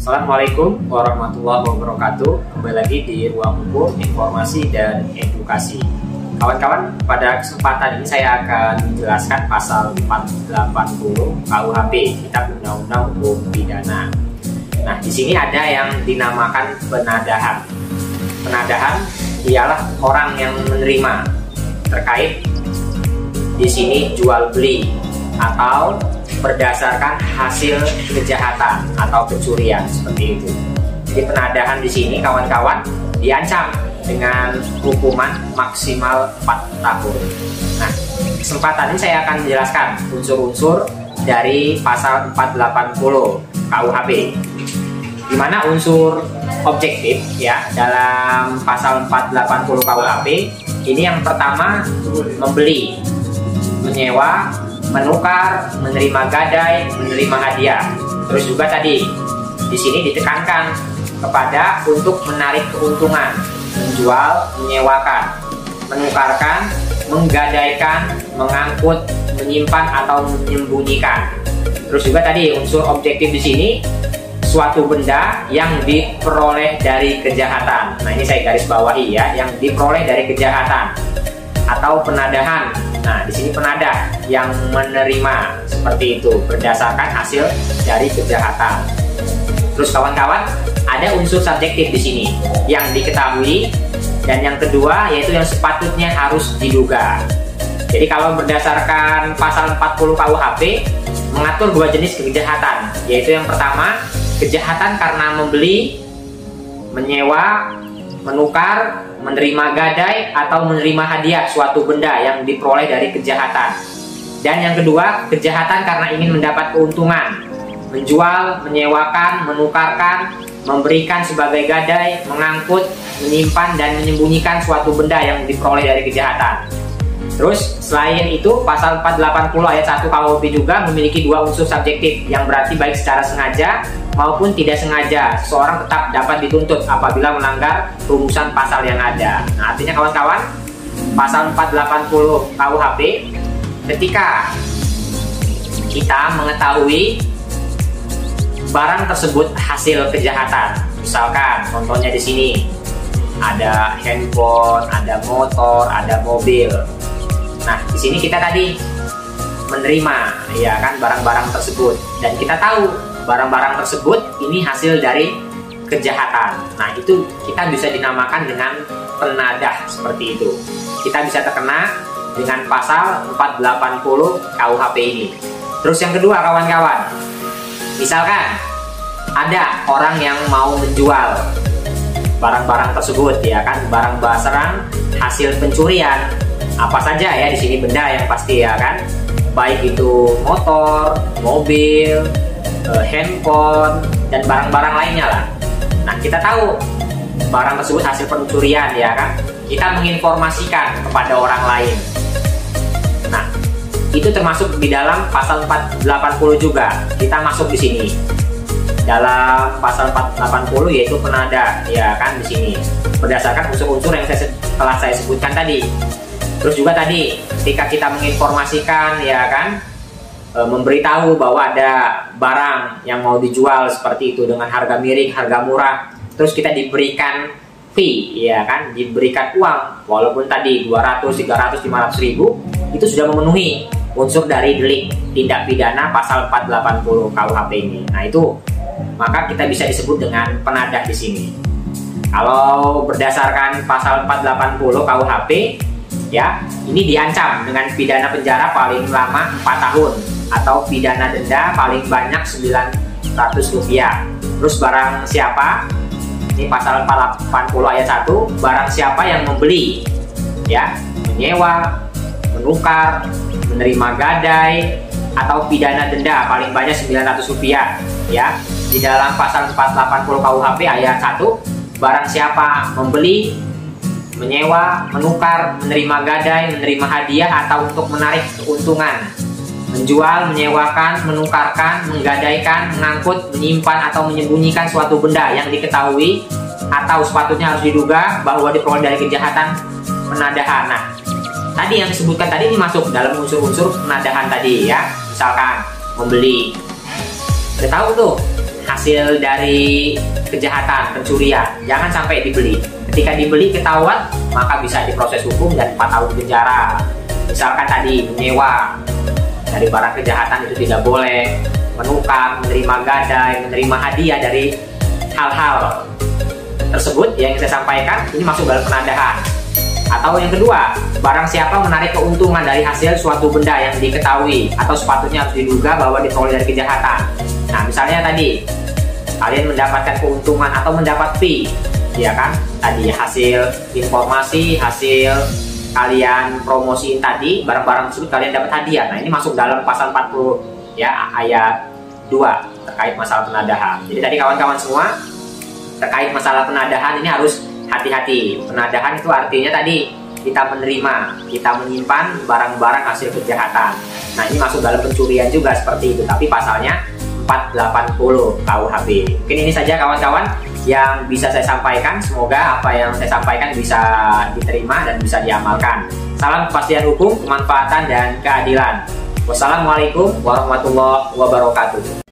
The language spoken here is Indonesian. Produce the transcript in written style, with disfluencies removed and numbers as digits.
Assalamualaikum warahmatullahi wabarakatuh. Kembali lagi di Ruang Buku Informasi dan Edukasi. Kawan-kawan, pada kesempatan ini saya akan menjelaskan pasal 480 KUHP, Kitab Undang-Undang Hukum Pidana. Nah, di sini ada yang dinamakan penadahan. Penadahan ialah orang yang menerima terkait di sini jual beli atau berdasarkan hasil kejahatan atau pencurian seperti itu. Jadi penadahan di sini kawan-kawan diancam dengan hukuman maksimal 4 tahun. Nah, kesempatan ini saya akan menjelaskan unsur-unsur dari pasal 480 KUHP. Di mana unsur objektif ya dalam pasal 480 KUHP ini yang pertama membeli, menyewa, menukar, menerima gadai, menerima hadiah. Terus juga tadi di sini ditekankan kepada untuk menarik keuntungan, menjual, menyewakan, menukarkan, menggadaikan, mengangkut, menyimpan atau menyembunyikan. Terus juga tadi unsur objektif di sini suatu benda yang diperoleh dari kejahatan. Nah, ini saya garis bawahi ya, yang diperoleh dari kejahatan atau penadahan. Nah, di sini penadah yang menerima seperti itu berdasarkan hasil dari kejahatan. Terus kawan-kawan, ada unsur subjektif di sini yang diketahui, dan yang kedua yaitu yang sepatutnya harus diduga. Jadi kalau berdasarkan pasal 40 KUHP mengatur dua jenis kejahatan, yaitu yang pertama kejahatan karena membeli, menyewa, menukar, menerima gadai atau menerima hadiah suatu benda yang diperoleh dari kejahatan. Dan yang kedua, kejahatan karena ingin mendapat keuntungan, menjual, menyewakan, menukarkan, memberikan sebagai gadai, mengangkut, menyimpan dan menyembunyikan suatu benda yang diperoleh dari kejahatan. Terus selain itu pasal 480 ayat 1 KUHP juga memiliki dua unsur subjektif yang berarti baik secara sengaja maupun tidak sengaja seorang tetap dapat dituntut apabila melanggar rumusan pasal yang ada. Nah, artinya kawan-kawan, pasal 480 KUHP ketika kita mengetahui barang tersebut hasil kejahatan, misalkan contohnya di sini ada handphone, ada motor, ada mobil. Nah, di sini kita tadi menerima ya kan barang-barang tersebut, dan kita tahu barang-barang tersebut ini hasil dari kejahatan. Nah, itu kita bisa dinamakan dengan penadah seperti itu. Kita bisa terkena dengan pasal 480 KUHP ini. Terus yang kedua kawan-kawan, misalkan ada orang yang mau menjual barang-barang tersebut ya kan, barang hasil pencurian. Apa saja ya di sini benda yang pasti ya kan, baik itu motor, mobil, handphone dan barang-barang lainnya lah. Nah, kita tahu barang tersebut hasil pencurian ya kan, kita menginformasikan kepada orang lain. Nah, itu termasuk di dalam pasal 480 juga. Kita masuk di sini dalam pasal 480 yaitu penadah ya kan, di sini berdasarkan unsur-unsur yang telah saya sebutkan tadi. Terus juga tadi ketika kita menginformasikan ya kan, memberitahu bahwa ada barang yang mau dijual seperti itu dengan harga miring, harga murah, terus kita diberikan fee ya kan, diberikan uang walaupun tadi 200, 300, 500 ribu, itu sudah memenuhi unsur dari delik tindak pidana pasal 480 KUHP ini. Nah, itu maka kita bisa disebut dengan penadah di sini. Kalau berdasarkan pasal 480 KUHP ya, ini diancam dengan pidana penjara paling lama 4 tahun atau pidana denda paling banyak Rp900. Terus barang siapa, ini pasal 480 ayat 1, barang siapa yang membeli ya, menyewa, menukar, menerima gadai atau pidana denda paling banyak Rp900 ya. Di dalam pasal 480 KUHP ayat 1, barang siapa membeli, menyewa, menukar, menerima gadai, menerima hadiah atau untuk menarik keuntungan, menjual, menyewakan, menukarkan, menggadaikan, mengangkut, menyimpan atau menyembunyikan suatu benda yang diketahui atau sepatutnya harus diduga bahwa diperoleh dari kejahatan, penadahan. Nah, tadi yang disebutkan tadi ini masuk dalam unsur-unsur penadahan tadi ya. Misalkan membeli, udah tahu tuh hasil dari kejahatan, pencurian, jangan sampai dibeli. Ketika dibeli ketahuan, maka bisa diproses hukum dan 4 tahun penjara. Misalkan tadi menyewa dari barang kejahatan itu tidak boleh, menukar, menerima gadai, menerima hadiah dari hal-hal tersebut yang saya sampaikan, ini masuk dalam penadahan. Atau yang kedua, barang siapa menarik keuntungan dari hasil suatu benda yang diketahui atau sepatutnya harus diduga bahwa diperoleh dari kejahatan. Nah, misalnya tadi kalian mendapatkan keuntungan atau mendapat fee, ya kan? Tadi hasil informasi, hasil kalian promosiin tadi, barang-barang tersebut kalian dapat hadiah. Nah, ini masuk dalam pasal 40 ya, ayat 2 terkait masalah penadahan. Jadi tadi kawan-kawan semua, terkait masalah penadahan ini harus hati-hati. Penadahan itu artinya tadi kita menerima, kita menyimpan barang-barang hasil kejahatan. Nah, ini masuk dalam pencurian juga seperti itu, tapi pasalnya 480 KUHP. Mungkin ini saja kawan-kawan yang bisa saya sampaikan. Semoga apa yang saya sampaikan bisa diterima dan bisa diamalkan. Salam kepastian hukum, kemanfaatan dan keadilan. Wassalamualaikum warahmatullahi wabarakatuh.